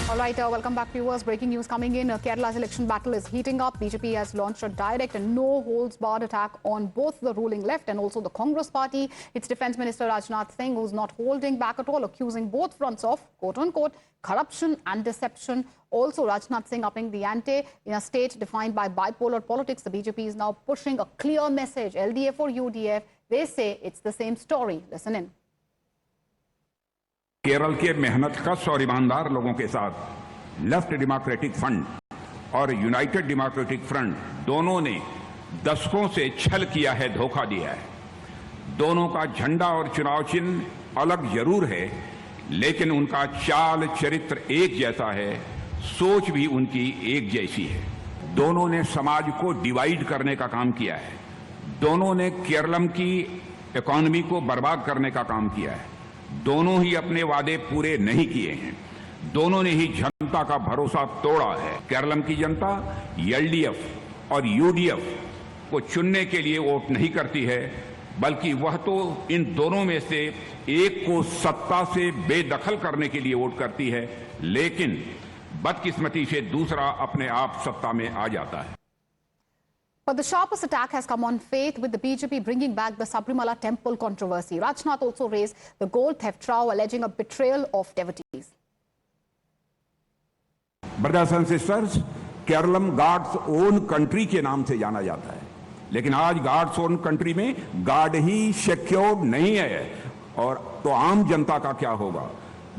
All right, welcome back, viewers. Breaking news coming in. Kerala's election battle is heating up. BJP has launched a direct and no-holds-barred attack on both the ruling left and also the Congress party. Its Defence Minister Rajnath Singh, who's not holding back at all, accusing both fronts of, quote-unquote, corruption and deception. Also, Rajnath Singh upping the ante. In a state defined by bipolar politics, the BJP is now pushing a clear message. LDF or UDF, they say it's the same story. Listen in. Kerala के मेहनतकश और ईमानदार लोगों के साथ left democratic front और United democratic front दोनों ने दशकों से छल किया है, धोखा दिया है। दोनों का झंडा और चुनाव चिन्ह अलग जरूर है, लेकिन उनका चाल चरित्र एक जैसा है, सोच भी उनकी एक जैसी है। दोनों ने समाज को डिवाइड करने का काम किया है। दोनों ने केरलम की इकोनॉमी को बर्बाद करने का काम किया है। दोनों ही अपने वादे पूरे नहीं किए हैं। दोनों ने ही जनता का भरोसा तोड़ा है। केरलम की जनता एलडीएफ और यूडीएफ को चुनने के लिए वोट नहीं करती है, बल्कि वह तो इन दोनों में से एक को सत्ता से बेदखल करने के लिए वोट करती है, लेकिन बदकिस्मती से दूसरा अपने आप सत्ता में आ जाता है। But the sharpest attack has come on faith, with the BJP bringing back the Sabrimala temple controversy. Rajnath also raised the gold theft trial, alleging a betrayal of devotees. Brothers and sisters, Keralam god's own country के नाम से जाना जाता है, लेकिन आज god's own country में god ही सिक्योर नहीं है, और तो आम जनता का क्या होगा?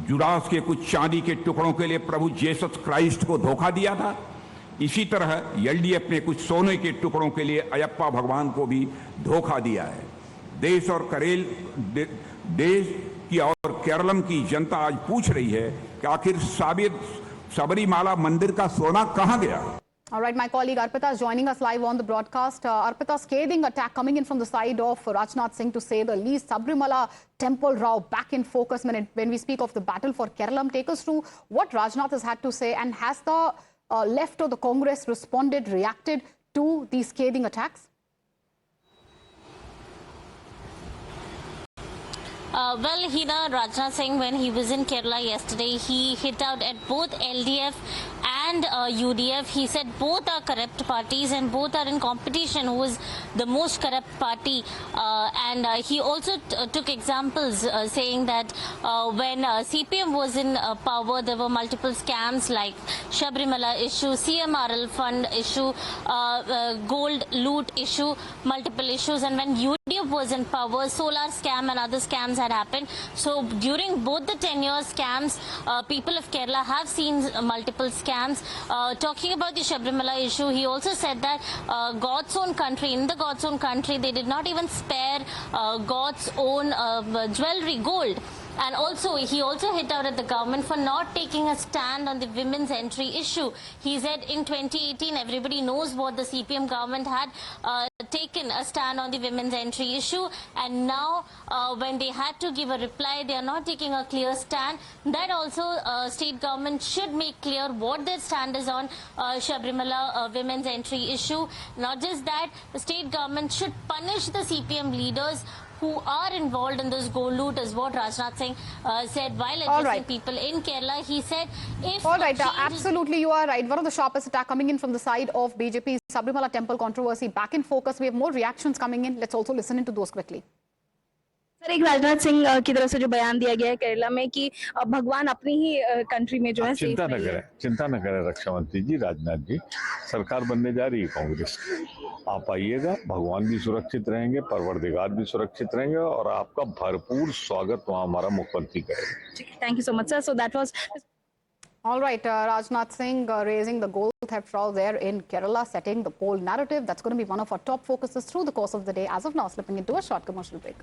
जुडास के कुछ चांदी के टुकड़ों के लिए प्रभु जीसस क्राइस्ट को धोखा दिया था। इसी तरह एलडीएफ ने कुछ सोने के टुकड़ों के लिए अयप्पा भगवान को भी धोखा दिया है। देश की और केरलम की जनता आज पूछ रही है कि आखिर सबरीमाला मंदिर का सोना कहां गया? All right, my colleague Arpita is joining us live on the broadcast. Arpita, scathing attack coming in from the side of Rajnath Singh, to say the least. Sabrimala temple row back in focus when we speak of the battle for Kerala. Take us through what Rajnath has had to say, and has the left or the Congress reacted to these scathing attacks? Well, Hina, Rajnath Singh, when he was in Kerala yesterday, he hit out at both LDF and UDF. He said both are corrupt parties and both are in competition who is the most corrupt party. He also took examples saying that when CPM was in power, there were multiple scams like Sabrimala issue, CMRL fund issue, gold loot issue, multiple issues. And when UDF was in power, solar scam and other scams had happened. So during both the tenure scams, people of Kerala have seen multiple scams. Talking about the Sabrimala issue, he also said that God's own country, in the God's own country, they did not even spare God's own jewelry, gold. And also, he also hit out at the government for not taking a stand on the women's entry issue. He said in 2018, everybody knows what the CPM government had taken a stand on the women's entry issue. And now, when they had to give a reply, they are not taking a clear stand. That also, state government should make clear what their stand is on Sabrimala women's entry issue. Not just that, the state government should punish the CPM leaders who are involved in this gold loot, is what Rajnath Singh said while addressing people in Kerala. He said, if... All right, absolutely, you are right. One of the sharpest attack coming in from the side of BJP's Sabrimala temple controversy back in focus. We have more reactions coming in. Let's also listen into those quickly. Sir, एक राजनाथ सिंह की तरफ से जो बयान दिया गया है केरला में कि भगवान अपनी ही कंट्री में जो है चिंता न करें रक्षा मंत्री जी, राजनाथ जी, सरकार बनने जा रही है कांग्रेस। आप आइएगा, भगवान भी सुरक्षित रहेंगे, परवरदिगार भी सुरक्षित रहेंगे, और आपका भरपूर स्वागत वहाँ हमारा मुख्यमंत्री करेगा। Thank you so much sir. So that was All right, Rajnath Singh raising the gold theft trial there in Kerala, setting the poll narrative. That's going to be one of our top focuses through the course of the day. As of now, slipping into a short commercial break.